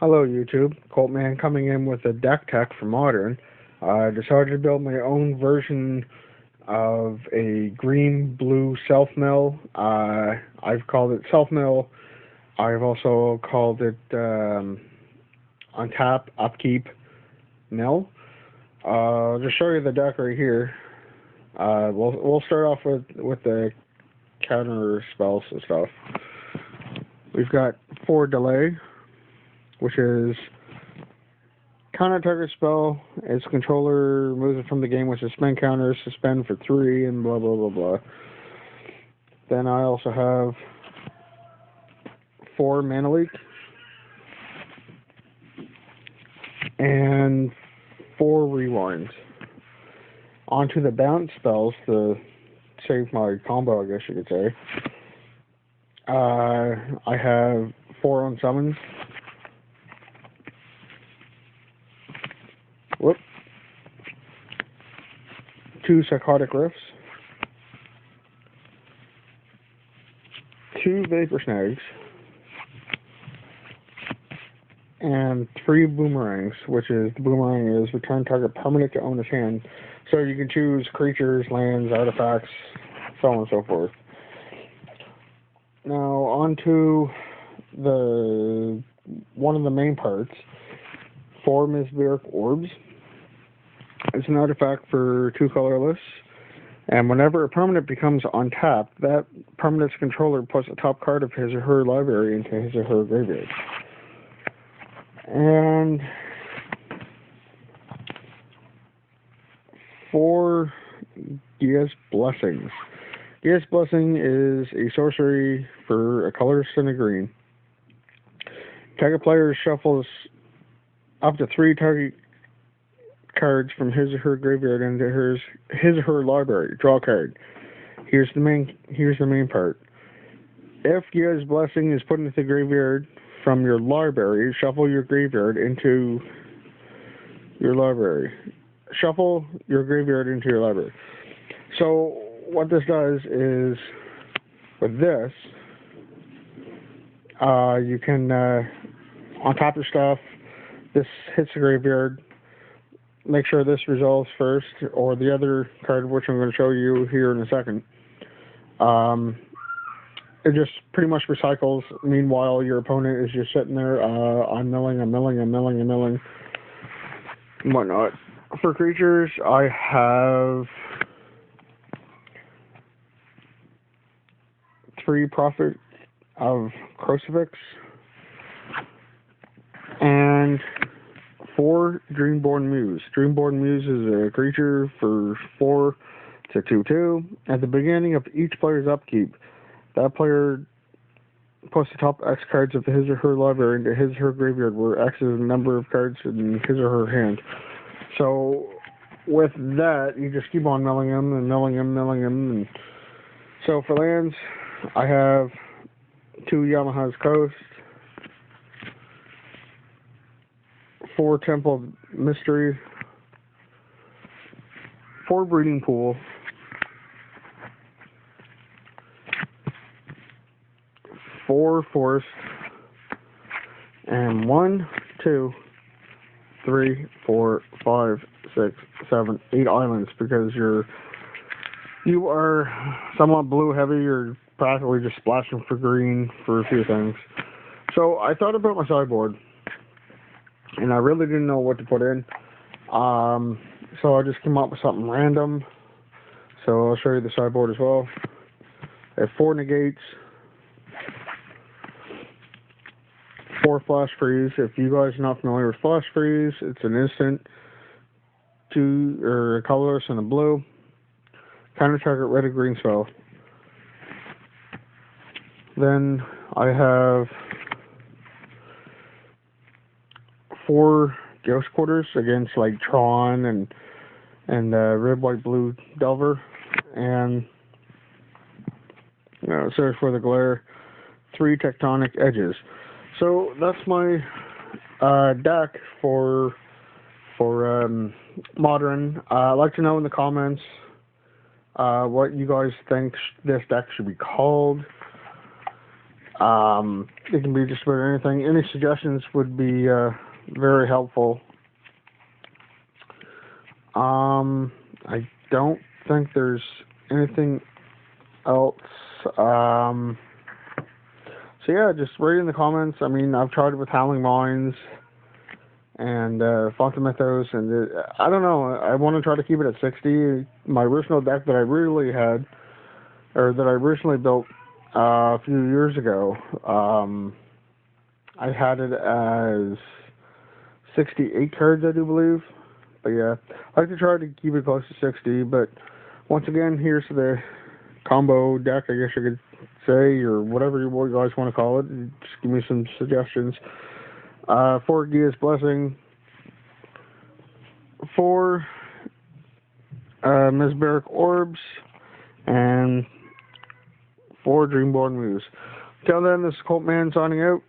Hello YouTube, Coltman coming in with a deck tech for Modern. I decided to build my own version of a green-blue self-mill. I've called it self-mill. I've also called it on tap upkeep mill. Just show you the deck right here. We'll start off with the counter spells and stuff. We've got 4 delay, which is counter target spell. Its controller moves it from the game with suspend counter, suspend for 3, and blah blah blah blah. Then I also have 4 mana leak and 4 rewinds. Onto the bounce spells to save my combo, I guess you could say. I have 4 unsummons. Whoop. 2 psychotic riffs. 2 vapor snags. And 3 boomerangs, which is the boomerang is return target permanent to owner's hand. So you can choose creatures, lands, artifacts, so on and so forth. Now on to one of the main parts. 4 Mesmeric Orbs. It's an artifact for 2 colorless, and whenever a permanent becomes untapped, that permanent's controller puts a top card of his or her library into his or her graveyard. And 4 Gia's Blessings. Gia's Blessing is a sorcery for a colorless and a green. Target player shuffles up to 3 target cards from his or her graveyard into his or her library. Draw a card. Here's the main part. If Gia's Blessing is put into the graveyard from your library, shuffle your graveyard into your library. Shuffle your graveyard into your library. So what this does is, with this, you can on top of stuff. This hits the graveyard. Make sure this resolves first, or the other card, which I'm going to show you here in a second. It just pretty much recycles. Meanwhile, your opponent is just sitting there, I'm milling, and whatnot. For creatures, I have 3 Prophet of Crucifix, and 4 Dreamborn Muse. Dreamborn Muse is a creature for 4 to 2/2. At the beginning of each player's upkeep, that player puts the top X cards of his or her library into his or her graveyard, where X is the number of cards in his or her hand. So with that, you just keep on milling them and milling them. And so for lands, I have 2 Yamaha's Coast, 4 Temple of Mystery, 4 Breeding Pool, 4 Forest, and 1, 2, 3, 4, 5, 6, 7, 8 islands, because you are somewhat blue heavy. You're practically just splashing for green for a few things. So I thought about my sideboard, and I really didn't know what to put in. So I just came up with something random. So I'll show you the sideboard as well. I have 4 negates, 4 flash freeze. If you guys are not familiar with flash freeze, it's an instant, 2 or a colorless and a blue. Counter target red or green spell. Then I have 4 Ghost Quarters against like Tron and Red, White, Blue Delver, and Search for the Glare. 3 Tectonic Edges. So that's my deck for Modern. I'd like to know in the comments what you guys think this deck should be called. It can be just about anything. Any suggestions would be very helpful. I don't think there's anything else. So yeah, just write in the comments. I mean, I've tried it with Howling Mines and Fontamethos, and I don't know. I want to try to keep it at 60. My original deck that I really had, or that I originally built a few years ago, I had it as 68 cards, I do believe. But yeah, I like to try to keep it close to 60. But once again, here's the combo deck, I guess you could say, or whatever you guys want to call it. Just give me some suggestions. 4 Gia's Blessing, 4 Mesmeric Orbs, and 4 Dreamborn Muse. Till then, this is Colt Man signing out.